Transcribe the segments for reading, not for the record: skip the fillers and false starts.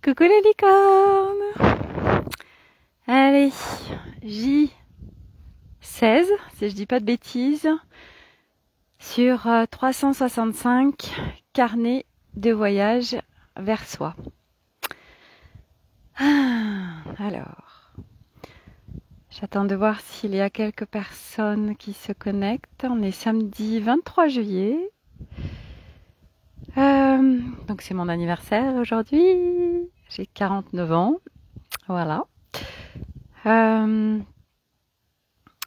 Coucou les licornes! Allez, J16, si je dis pas de bêtises, sur 365 carnets de voyage vers soi. Alors, j'attends de voir s'il y a quelques personnes qui se connectent. On est samedi 23 juillet. Donc c'est mon anniversaire aujourd'hui. J'ai 49 ans. Voilà.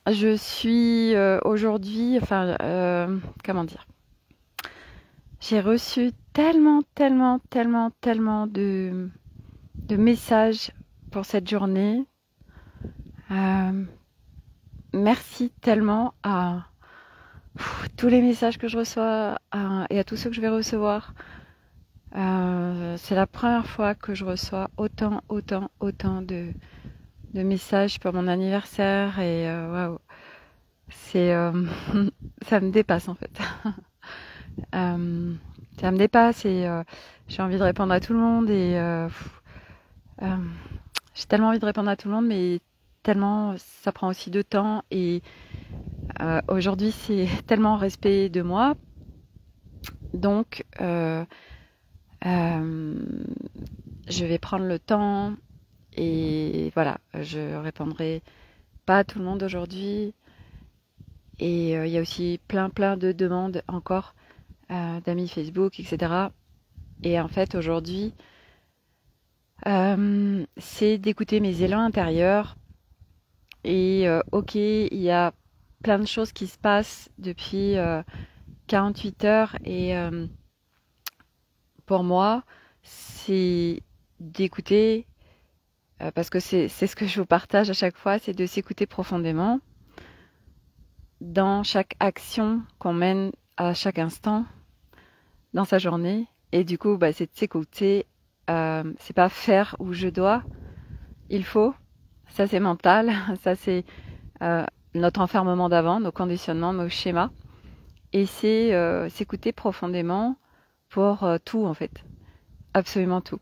Je suis aujourd'hui, comment dire, j'ai reçu tellement de messages pour cette journée. Merci tellement à tous les messages que je reçois et à tous ceux que je vais recevoir. C'est la première fois que je reçois autant de messages pour mon anniversaire et waouh, c'est ça me dépasse en fait. Ça me dépasse et j'ai envie de répondre à tout le monde et j'ai tellement envie de répondre à tout le monde, mais tellement ça prend aussi de temps et aujourd'hui c'est tellement respect de moi, donc je vais prendre le temps et voilà, je répondrai pas à tout le monde aujourd'hui. Et il y a aussi plein de demandes encore d'amis Facebook, etc. Et en fait, aujourd'hui, c'est d'écouter mes élans intérieurs. Et ok, il y a plein de choses qui se passent depuis 48 heures. Et pour moi, c'est d'écouter, parce que c'est ce que je vous partage à chaque fois, c'est de s'écouter profondément dans chaque action qu'on mène à chaque instant dans sa journée. Et du coup, c'est de s'écouter. C'est pas faire où je dois, il faut. Ça, c'est mental. Ça, c'est notre enfermement d'avant, nos conditionnements, nos schémas. Et c'est s'écouter profondément pour tout, en fait. Absolument tout.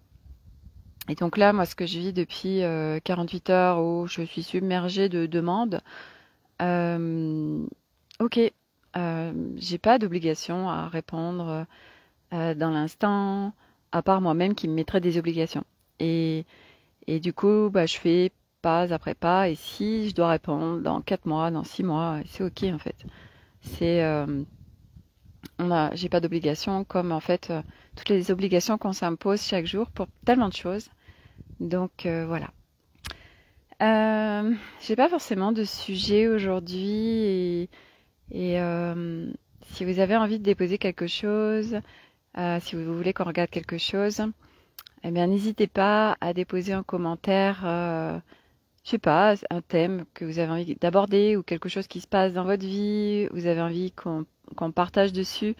Et donc là, moi, ce que je vis depuis 48 heures où je suis submergée de demandes, ok, j'ai pas d'obligation à répondre dans l'instant, à part moi-même qui me mettrait des obligations. Et, et du coup, je fais pas après pas. Et si je dois répondre dans 4 mois, dans 6 mois, c'est ok en fait. C'est, j'ai pas d'obligation comme en fait toutes les obligations qu'on s'impose chaque jour pour tellement de choses. Donc voilà. J'ai pas forcément de sujet aujourd'hui et si vous avez envie de déposer quelque chose, si vous voulez qu'on regarde quelque chose, eh bien n'hésitez pas à déposer un commentaire, je sais pas, un thème que vous avez envie d'aborder ou quelque chose qui se passe dans votre vie, vous avez envie qu'on partage dessus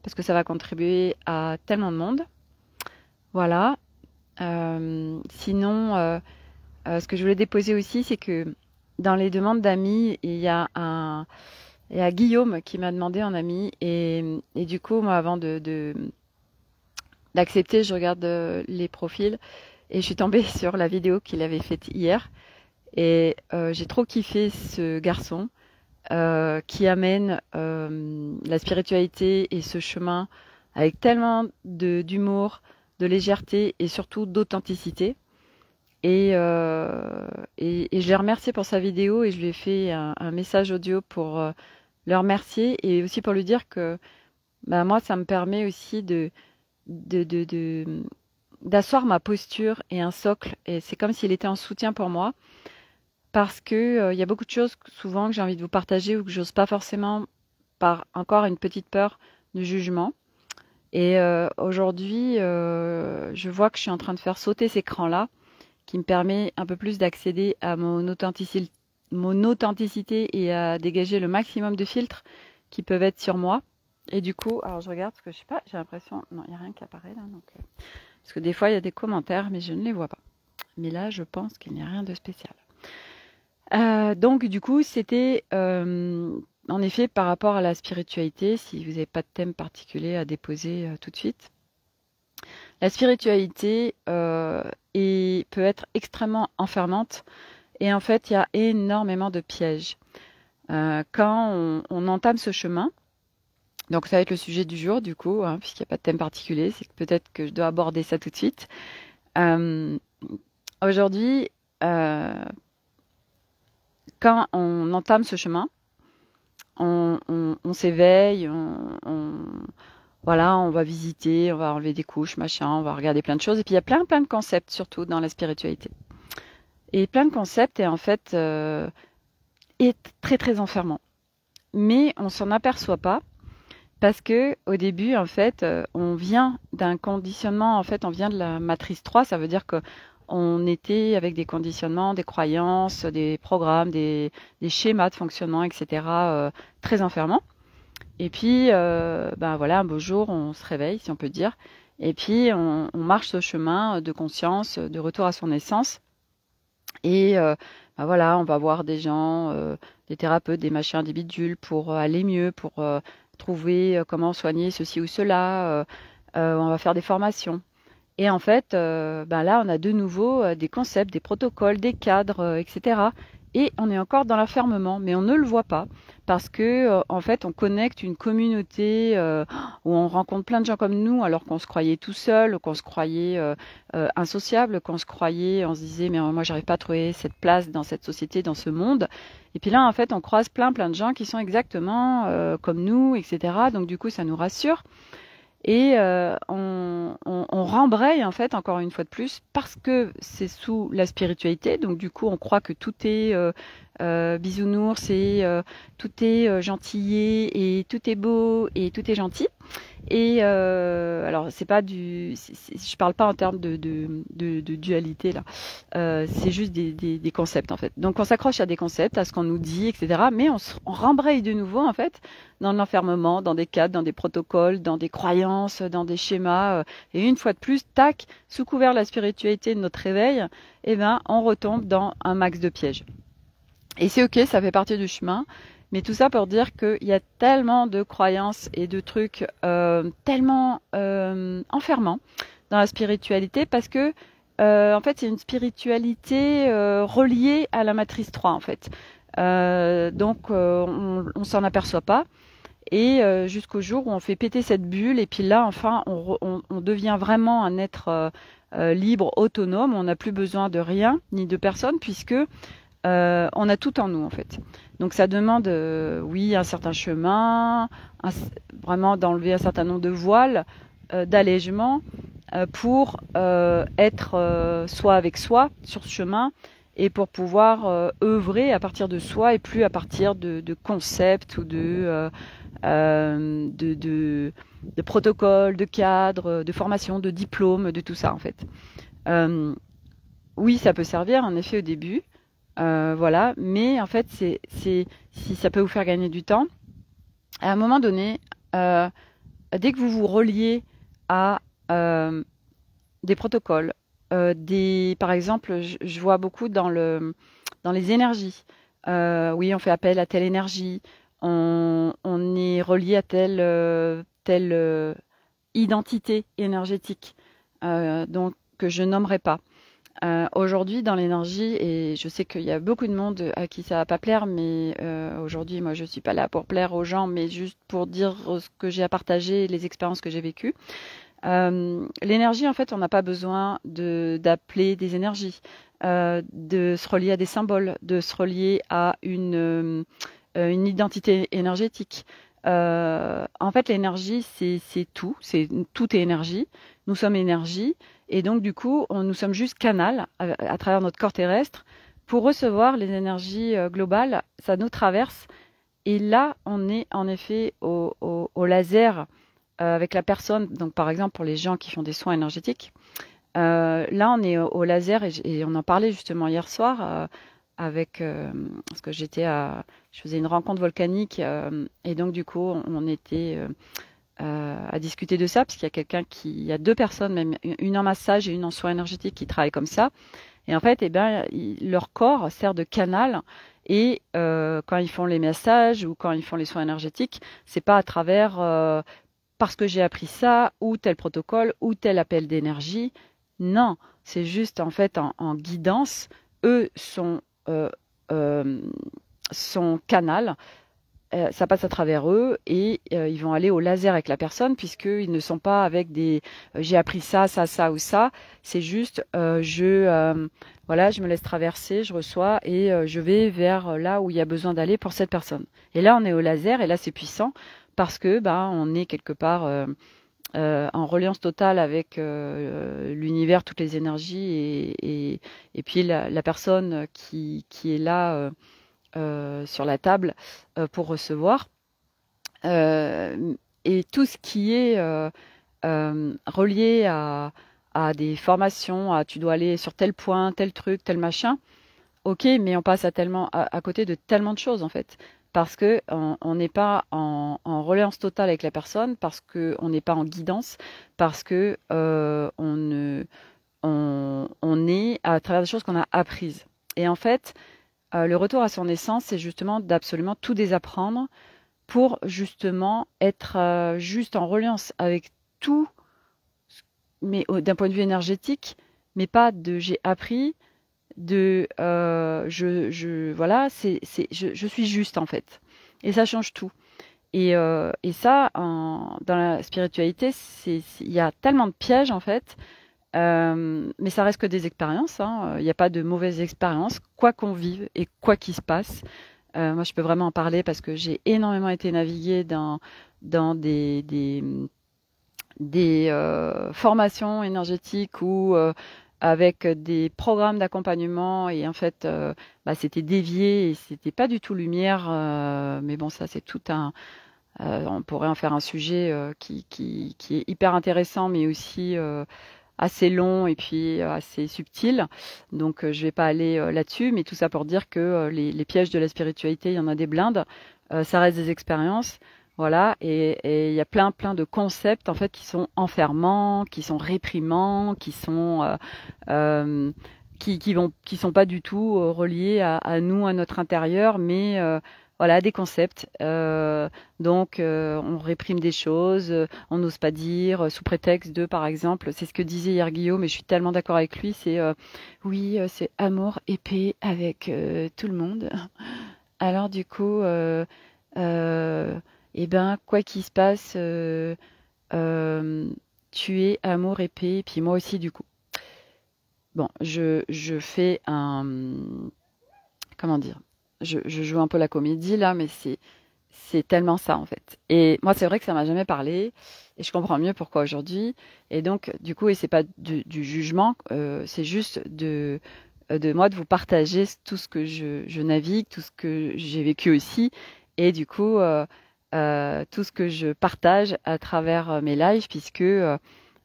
parce que ça va contribuer à tellement de monde. Voilà. Sinon, ce que je voulais déposer aussi, c'est que dans les demandes d'amis, il y a Guillaume qui m'a demandé en ami et du coup, moi, avant d'accepter, je regarde les profils et je suis tombée sur la vidéo qu'il avait faite hier et j'ai trop kiffé ce garçon qui amène la spiritualité et ce chemin avec tellement d'humour, de légèreté et surtout d'authenticité. Et je l'ai remercié pour sa vidéo et je lui ai fait un message audio pour le remercier et aussi pour lui dire que moi, ça me permet aussi d'asseoir ma posture et un socle. Et c'est comme s'il était en soutien pour moi parce que il y a beaucoup de choses souvent que j'ai envie de vous partager ou que j'ose pas forcément par encore une petite peur de jugement. Et aujourd'hui, je vois que je suis en train de faire sauter ces crans-là qui me permet un peu plus d'accéder à mon authenticité et à dégager le maximum de filtres qui peuvent être sur moi. Et du coup, alors je regarde parce que je sais pas, j'ai l'impression, non, il n'y a rien qui apparaît là. Donc, parce que des fois, il y a des commentaires, mais je ne les vois pas. Mais là, je pense qu'il n'y a rien de spécial. Donc, du coup, c'était en effet par rapport à la spiritualité, si vous n'avez pas de thème particulier à déposer tout de suite. La spiritualité peut être extrêmement enfermante et en fait, il y a énormément de pièges. Quand on entame ce chemin, donc ça va être le sujet du jour du coup, hein, puisqu'il n'y a pas de thème particulier, c'est que peut-être que je dois aborder ça tout de suite. Euh, Aujourd'hui, quand on entame ce chemin, on s'éveille, voilà, on va visiter, on va enlever des couches, machin, on va regarder plein de choses. Et puis il y a plein de concepts, surtout dans la spiritualité. Et plein de concepts, et en fait, est très enfermant. Mais on s'en aperçoit pas parce que au début, en fait, on vient d'un conditionnement, en fait, on vient de la matrice 3, ça veut dire que on était avec des conditionnements, des croyances, des programmes, des schémas de fonctionnement, etc., très enfermants. Et puis, ben voilà, un beau jour, on se réveille, si on peut dire, et puis on marche ce chemin de conscience, de retour à son essence. Et ben voilà, on va voir des gens, des thérapeutes, des machins, des bidules pour aller mieux, pour trouver comment soigner ceci ou cela. On va faire des formations. Et en fait, ben là, on a de nouveau des concepts, des protocoles, des cadres, etc. Et on est encore dans l'enfermement, mais on ne le voit pas parce que, en fait, on connecte une communauté où on rencontre plein de gens comme nous, alors qu'on se croyait tout seul, qu'on se croyait insociable, qu'on se croyait, on se disait, mais moi, j'arrive pas à trouver cette place dans cette société, dans ce monde. Et puis là, en fait, on croise plein de gens qui sont exactement comme nous, etc. Donc, du coup, ça nous rassure. Et on rembraye en fait encore une fois de plus parce que c'est sous la spiritualité. Donc du coup on croit que tout est bisounours et tout est gentillet et tout est beau et tout est gentil. Et alors c'est pas je parle pas en termes de dualité là. C'est juste des concepts en fait. Donc on s'accroche à des concepts, à ce qu'on nous dit, etc. Mais on rembraye de nouveau en fait dans l'enfermement, dans des cadres, dans des protocoles, dans des croyances, dans des schémas. Et une fois de plus, tac, sous couvert de la spiritualité de notre réveil, eh ben on retombe dans un max de pièges. Et c'est ok, ça fait partie du chemin. Mais tout ça pour dire qu'il y a tellement de croyances et de trucs tellement enfermants dans la spiritualité parce que en fait c'est une spiritualité reliée à la matrice 3 en fait. Donc on s'en aperçoit pas et jusqu'au jour où on fait péter cette bulle et puis là enfin on devient vraiment un être libre, autonome, on n'a plus besoin de rien ni de personne puisque on a tout en nous en fait. Donc ça demande, oui, un certain chemin, vraiment d'enlever un certain nombre de voiles, d'allègement, pour être soi avec soi sur ce chemin et pour pouvoir œuvrer à partir de soi et plus à partir de concepts ou de protocoles, de cadres, de formations, de diplômes, de tout ça en fait. Oui, ça peut servir en effet au début. Voilà, mais en fait, si ça peut vous faire gagner du temps, à un moment donné, dès que vous vous reliez à des protocoles, par exemple, je vois beaucoup dans les énergies. Oui, on fait appel à telle énergie, on est relié à telle identité énergétique, donc que je nommerai pas. Aujourd'hui, dans l'énergie, et je sais qu'il y a beaucoup de monde à qui ça va pas plaire, mais aujourd'hui, moi, je suis pas là pour plaire aux gens, mais juste pour dire ce que j'ai à partager, les expériences que j'ai vécues. L'énergie, en fait, on n'a pas besoin d'appeler des énergies, de se relier à des symboles, de se relier à une identité énergétique. En fait, l'énergie, c'est tout, tout est énergie. Nous sommes énergie. Et donc, du coup, nous sommes juste canal à travers notre corps terrestre pour recevoir les énergies globales. Ça nous traverse. Et là, on est en effet au laser avec la personne. Donc, par exemple, pour les gens qui font des soins énergétiques, là, on est au laser et on en parlait justement hier soir parce que je faisais une rencontre volcanique et donc, du coup, on était à discuter de ça, parce il y a deux personnes, même une en massage et une en soins énergétiques qui travaillent comme ça. Et en fait, eh ben, leur corps sert de canal. Et quand ils font les massages ou quand ils font les soins énergétiques, c'est pas à travers parce que j'ai appris ça, ou tel protocole, ou tel appel d'énergie. Non, c'est juste en fait en guidance. Eux sont son canal, ça passe à travers eux et ils vont aller au laser avec la personne puisqu'ils ne sont pas avec des j'ai appris ça, ça, ça ou ça. C'est juste voilà, je me laisse traverser, je reçois et je vais vers là où il y a besoin d'aller pour cette personne. Et là, on est au laser et là, c'est puissant parce que bah, on est quelque part en reliance totale avec l'univers, toutes les énergies et puis la personne qui est là. Sur la table pour recevoir. Et tout ce qui est relié à des formations, à tu dois aller sur tel point, tel truc, tel machin, ok, mais on passe à côté de tellement de choses en fait. Parce que on n'est pas en reliance totale avec la personne, parce qu'on n'est pas en guidance, parce que on est à travers des choses qu'on a apprises. Et en fait, le retour à son essence, c'est justement d'absolument tout désapprendre pour justement être juste en reliance avec tout, mais d'un point de vue énergétique, mais pas de j'ai appris, de voilà, je suis juste en fait. Et ça change tout. Et ça, dans la spiritualité, il y a tellement de pièges en fait. Mais ça reste que des expériences, hein. Il n'y a pas de mauvaises expériences, quoi qu'on vive et quoi qu'il se passe. Moi, je peux vraiment en parler parce que j'ai énormément été naviguée dans des formations énergétiques ou avec des programmes d'accompagnement et en fait, bah, c'était dévié et c'était pas du tout lumière. Mais bon, ça, c'est tout un. On pourrait en faire un sujet qui est hyper intéressant, mais aussi assez long et puis assez subtil. Donc je vais pas aller là-dessus, mais tout ça pour dire que les pièges de la spiritualité, il y en a des blindes. Ça reste des expériences, voilà, et il y a plein de concepts en fait qui sont enfermants, qui sont réprimants, qui sont qui sont pas du tout reliés à nous, à notre intérieur, mais voilà, des concepts. Donc, on réprime des choses, on n'ose pas dire, sous prétexte de, par exemple, c'est ce que disait hier Guillaume, et je suis tellement d'accord avec lui, c'est oui, c'est amour et paix avec tout le monde. Alors, du coup, eh ben, quoi qu'il se passe, euh, tu es amour et paix, et puis moi aussi, du coup. Bon, je fais un, comment dire, je joue un peu la comédie là, mais c'est tellement ça en fait. Et moi, c'est vrai que ça m'a jamais parlé, et je comprends mieux pourquoi aujourd'hui. Et donc, du coup, et c'est pas du jugement, c'est juste de moi de vous partager tout ce que je navigue, tout ce que j'ai vécu aussi, et du coup, tout ce que je partage à travers mes lives, puisque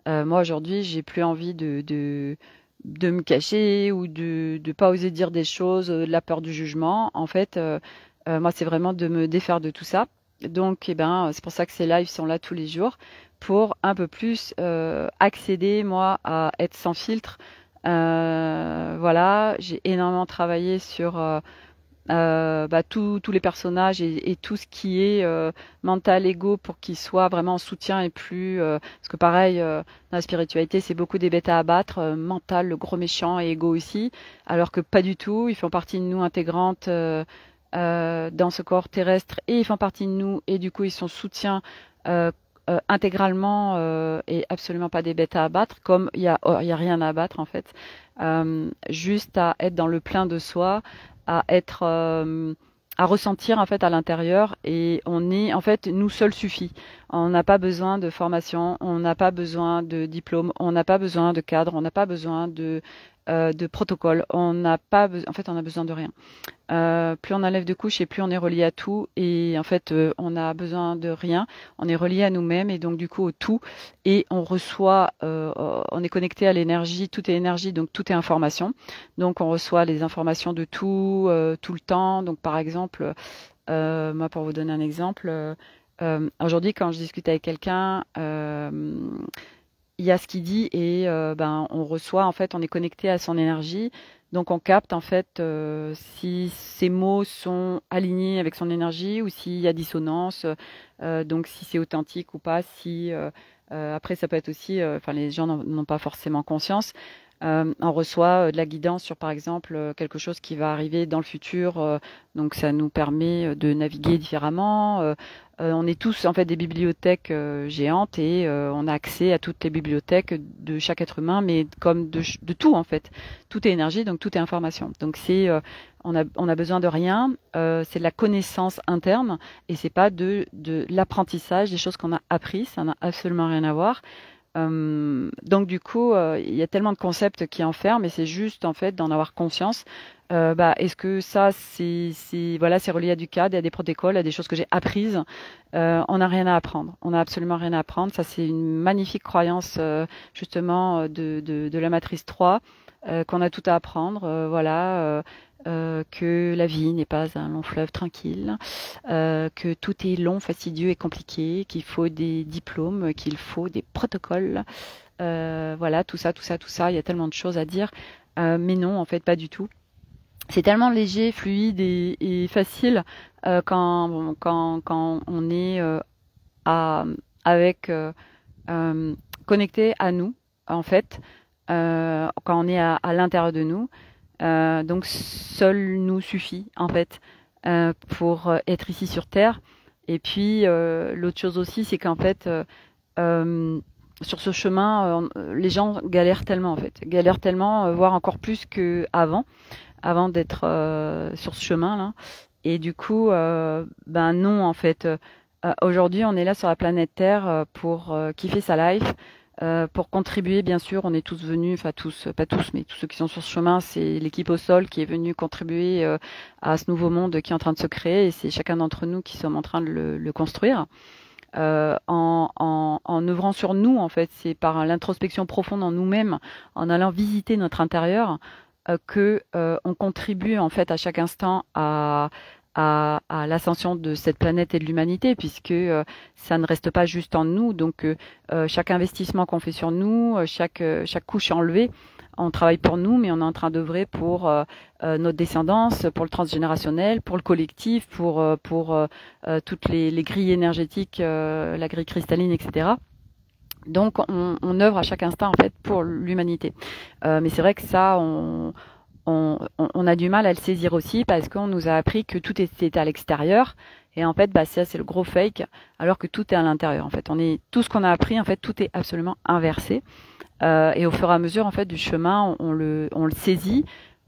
moi aujourd'hui, j'ai plus envie de me cacher ou de pas oser dire des choses, de la peur du jugement. En fait, moi, c'est vraiment de me défaire de tout ça. Donc, eh ben, c'est pour ça que ces lives sont là tous les jours pour un peu plus accéder, moi, à être sans filtre. Voilà, j'ai énormément travaillé sur bah, tous les personnages et tout ce qui est mental, ego, pour qu'ils soient vraiment en soutien et plus... parce que pareil, dans la spiritualité, c'est beaucoup des bêtes à abattre, mental, le gros méchant et ego aussi, alors que pas du tout, ils font partie de nous intégrantes dans ce corps terrestre et ils font partie de nous et du coup ils sont soutien intégralement et absolument pas des bêtes à abattre, comme il y a rien à abattre en fait, juste à être dans le plein de soi, à être à ressentir en fait à l'intérieur et on est en fait nous seuls suffit. On n'a pas besoin de formation, on n'a pas besoin de diplôme, on n'a pas besoin de cadre, on n'a pas besoin de protocole, on n'a pas en fait on a besoin de rien. Plus on enlève de couches et plus on est relié à tout et en fait on n'a besoin de rien, on est relié à nous-mêmes et donc du coup au tout et on reçoit, on est connecté à l'énergie, tout est énergie donc tout est information, donc on reçoit les informations de tout le temps. Donc par exemple, moi pour vous donner un exemple, aujourd'hui quand je discute avec quelqu'un, il y a ce qu'il dit et ben on reçoit en fait, on est connecté à son énergie, donc on capte en fait si ces mots sont alignés avec son énergie ou s'il y a dissonance, donc si c'est authentique ou pas. Si après ça peut être aussi, enfin les gens n'ont pas forcément conscience. On reçoit de la guidance sur par exemple quelque chose qui va arriver dans le futur, donc ça nous permet de naviguer différemment. On est tous en fait des bibliothèques géantes et on a accès à toutes les bibliothèques de chaque être humain, mais comme de tout en fait. Tout est énergie, donc tout est information. Donc c'est on a besoin de rien, c'est de la connaissance interne et c'est pas de l'apprentissage des choses qu'on a appris, ça n'a absolument rien à voir. Donc du coup, il y a tellement de concepts qui enferment et c'est juste en fait d'en avoir conscience. Bah, est-ce que ça, voilà, c'est relié à du cadre, à des protocoles, à des choses que j'ai apprises. On n'a rien à apprendre. On n'a absolument rien à apprendre. Ça, c'est une magnifique croyance justement de la matrice 3, qu'on a tout à apprendre. Voilà. Que la vie n'est pas un long fleuve tranquille, que tout est long, fastidieux et compliqué, qu'il faut des diplômes, qu'il faut des protocoles. Voilà, tout ça, tout ça, tout ça. Il y a tellement de choses à dire. Mais non, en fait, pas du tout. C'est tellement léger, fluide et facile quand on est à, avec connecté à nous, en fait, quand on est à l'intérieur de nous. Donc seul nous suffit en fait pour être ici sur Terre. Et puis l'autre chose aussi, c'est qu'en fait euh, sur ce chemin, les gens galèrent tellement en fait, galèrent tellement, voire encore plus que avant d'être sur ce chemin là. Et du coup, ben non en fait. Aujourd'hui, on est là sur la planète Terre pour kiffer sa life. Pour contribuer, bien sûr, on est tous venus, enfin tous, pas tous, mais tous ceux qui sont sur ce chemin, c'est l'équipe au sol qui est venue contribuer à ce nouveau monde qui est en train de se créer et c'est chacun d'entre nous qui sommes en train de le construire. En œuvrant sur nous, en fait, c'est par l'introspection profonde en nous-mêmes, en allant visiter notre intérieur, que on contribue en fait à chaque instant à l'ascension de cette planète et de l'humanité, puisque ça ne reste pas juste en nous. Donc, chaque investissement qu'on fait sur nous, chaque couche enlevée, on travaille pour nous, mais on est en train d'œuvrer pour notre descendance, pour le transgénérationnel, pour le collectif, pour toutes les grilles énergétiques, la grille cristalline, etc. Donc, on œuvre à chaque instant en fait pour l'humanité. Mais c'est vrai que ça, on a du mal à le saisir aussi parce qu'on nous a appris que tout était à l'extérieur. Et en fait, bah, ça, c'est le gros fake, alors que tout est à l'intérieur. En fait, tout ce qu'on a appris, en fait, tout est absolument inversé. Et au fur et à mesure, en fait, du chemin, on le saisit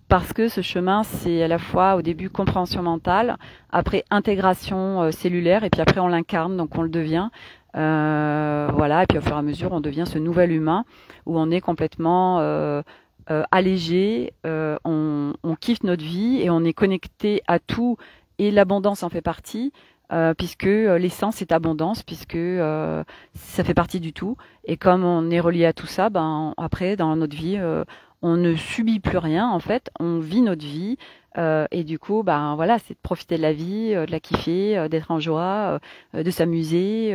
parce que ce chemin, c'est à la fois au début compréhension mentale, après intégration cellulaire, et puis après on l'incarne, donc on le devient. Voilà, et puis au fur et à mesure, on devient ce nouvel humain où on est complètement allégé, on kiffe notre vie et on est connecté à tout et l'abondance en fait partie. Puisque l'essence est abondance, puisque ça fait partie du tout. Et comme on est relié à tout ça, ben après dans notre vie, on ne subit plus rien en fait, on vit notre vie. Et du coup, ben voilà, c'est de profiter de la vie, de la kiffer, d'être en joie, de s'amuser,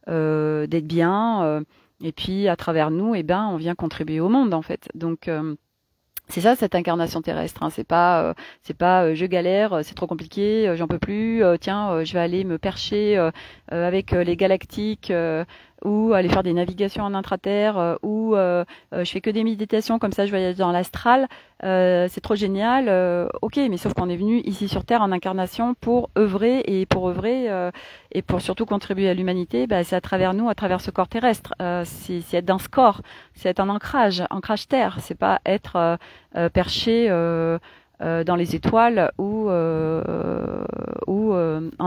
d'être bien. Et puis à travers nous, eh ben on vient contribuer au monde en fait. Donc c'est ça cette incarnation terrestre, hein. C'est pas je galère, c'est trop compliqué, j'en peux plus. Tiens, je vais aller me percher avec les galactiques ou aller faire des navigations en intraterre ou je fais que des méditations comme ça, je voyage dans l'astral. C'est trop génial. Ok, mais sauf qu'on est venu ici sur Terre en incarnation pour œuvrer et pour surtout contribuer à l'humanité. Bah, c'est à travers nous, à travers ce corps terrestre. C'est être dans ce corps, c'est être en ancrage terre. C'est pas être perché dans les étoiles ou en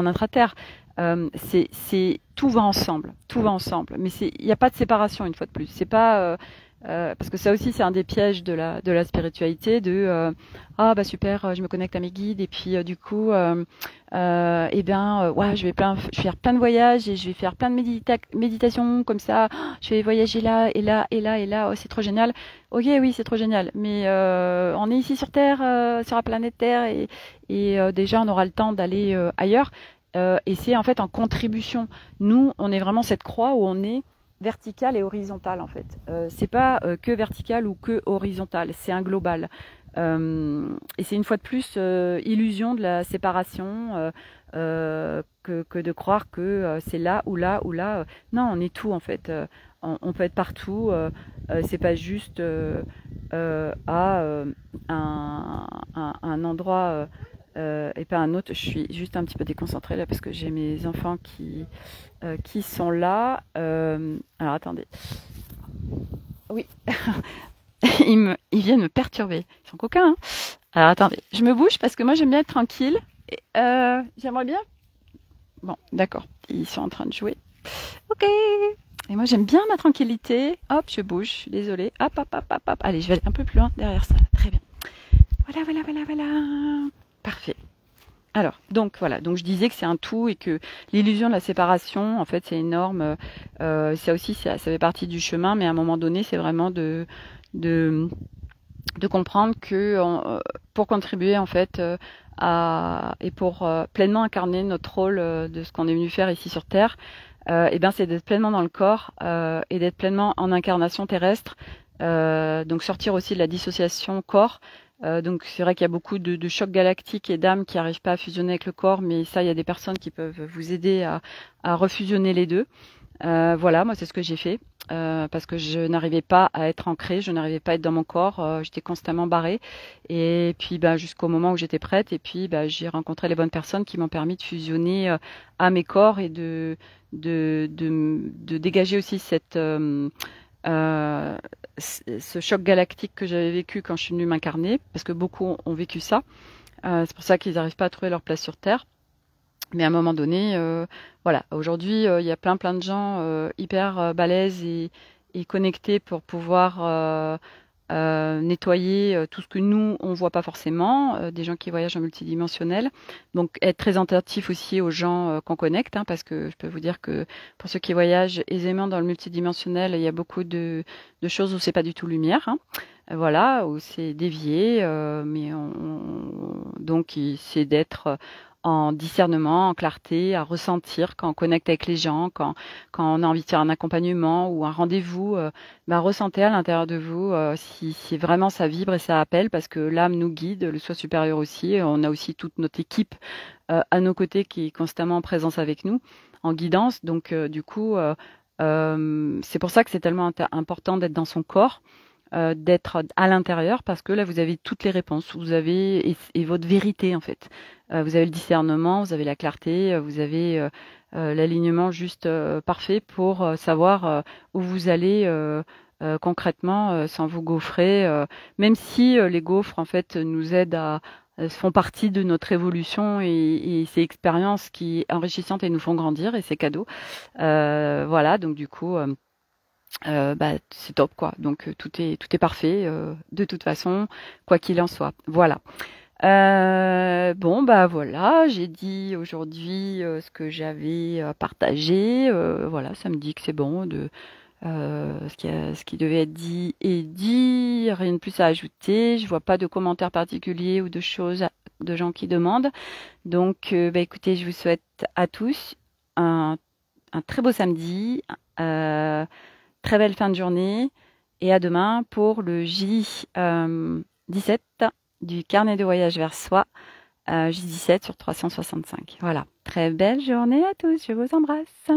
intraterre. C'est tout va ensemble, tout va ensemble. Mais il n'y a pas de séparation une fois de plus. C'est pas parce que ça aussi c'est un des pièges de la spiritualité ah bah super, je me connecte à mes guides et puis du coup eh bien ouais, je vais faire plein de voyages et je vais faire plein de méditations comme ça. Je vais voyager là et là et là et là. Oh, c'est trop génial. Ok, oui, c'est trop génial. Mais on est ici sur Terre, sur la planète Terre et déjà on aura le temps d'aller ailleurs. Et c'est en fait en contribution. Nous, on est vraiment cette croix où on est vertical et horizontal en fait. C'est pas que vertical ou que horizontal, c'est un global. Et c'est une fois de plus illusion de la séparation que de croire que c'est là ou là ou là. Non, on est tout en fait. On peut être partout. C'est pas juste à un endroit et pas un autre. Je suis juste un petit peu déconcentrée là parce que j'ai mes enfants qui sont là. Alors attendez. Oui, ils viennent me perturber. Ils sont coquins, hein. Alors attendez, je me bouge parce que moi j'aime bien être tranquille. J'aimerais bien. Bon, d'accord. Ils sont en train de jouer. Ok. Et moi j'aime bien ma tranquillité. Hop, je bouge. Je suis désolée. Hop, hop, hop, hop, hop. Allez, je vais aller un peu plus loin derrière ça. Très bien. Voilà, voilà, voilà, voilà. Parfait. Alors, donc voilà, donc je disais que c'est un tout et que l'illusion de la séparation, en fait, c'est énorme. Ça aussi, ça fait partie du chemin, mais à un moment donné, c'est vraiment de, de comprendre que pour contribuer en fait et pour pleinement incarner notre rôle de ce qu'on est venu faire ici sur Terre, et ben c'est d'être pleinement dans le corps et d'être pleinement en incarnation terrestre. Donc sortir aussi de la dissociation corps. Donc c'est vrai qu'il y a beaucoup de chocs galactiques et d'âmes qui n'arrivent pas à fusionner avec le corps, mais ça il y a des personnes qui peuvent vous aider à refusionner les deux. Voilà, moi c'est ce que j'ai fait parce que je n'arrivais pas à être ancrée, je n'arrivais pas à être dans mon corps, j'étais constamment barrée. Et puis bah, jusqu'au moment où j'étais prête, et puis bah, j'ai rencontré les bonnes personnes qui m'ont permis de fusionner à mes corps et de dégager aussi euh, ce choc galactique que j'avais vécu quand je suis venue m'incarner, parce que beaucoup ont vécu ça. C'est pour ça qu'ils n'arrivent pas à trouver leur place sur Terre. Mais à un moment donné, voilà, aujourd'hui, il y a plein de gens hyper balèzes et connectés pour pouvoir nettoyer tout ce que nous, on voit pas forcément, des gens qui voyagent en multidimensionnel. Donc, être très attentif aussi aux gens qu'on connecte, hein, parce que je peux vous dire que pour ceux qui voyagent aisément dans le multidimensionnel, il y a beaucoup de choses où c'est pas du tout lumière, hein. Voilà, où c'est dévié, mais donc c'est d'être en discernement, en clarté, à ressentir quand on connecte avec les gens, quand on a envie de faire un accompagnement ou un rendez-vous, bah, ressentez à l'intérieur de vous si vraiment ça vibre et ça appelle, parce que l'âme nous guide, le soi supérieur aussi. On a aussi toute notre équipe à nos côtés qui est constamment en présence avec nous, en guidance. Donc du coup, c'est pour ça que c'est tellement important d'être dans son corps, d'être à l'intérieur, parce que là vous avez toutes les réponses, vous avez et votre vérité en fait. Vous avez le discernement, vous avez la clarté, vous avez l'alignement juste parfait pour savoir où vous allez concrètement sans vous gaufrer, même si les gaufres en fait nous aident font partie de notre évolution et ces expériences qui enrichissantes et nous font grandir, et c'est cadeau. Voilà, donc du coup bah, c'est top quoi. Donc tout est parfait de toute façon, quoi qu'il en soit. Voilà. Bon bah voilà, j'ai dit aujourd'hui ce que j'avais à partager. Voilà, ça me dit que c'est bon de ce qui devait être dit est dit, rien de plus à ajouter. Je vois pas de commentaires particuliers ou de choses de gens qui demandent. Donc bah écoutez, je vous souhaite à tous un, un très beau samedi. Euh, Très belle fin de journée et à demain pour le J17 du carnet de voyage vers soi, J17 sur 365. Voilà, très belle journée à tous, je vous embrasse.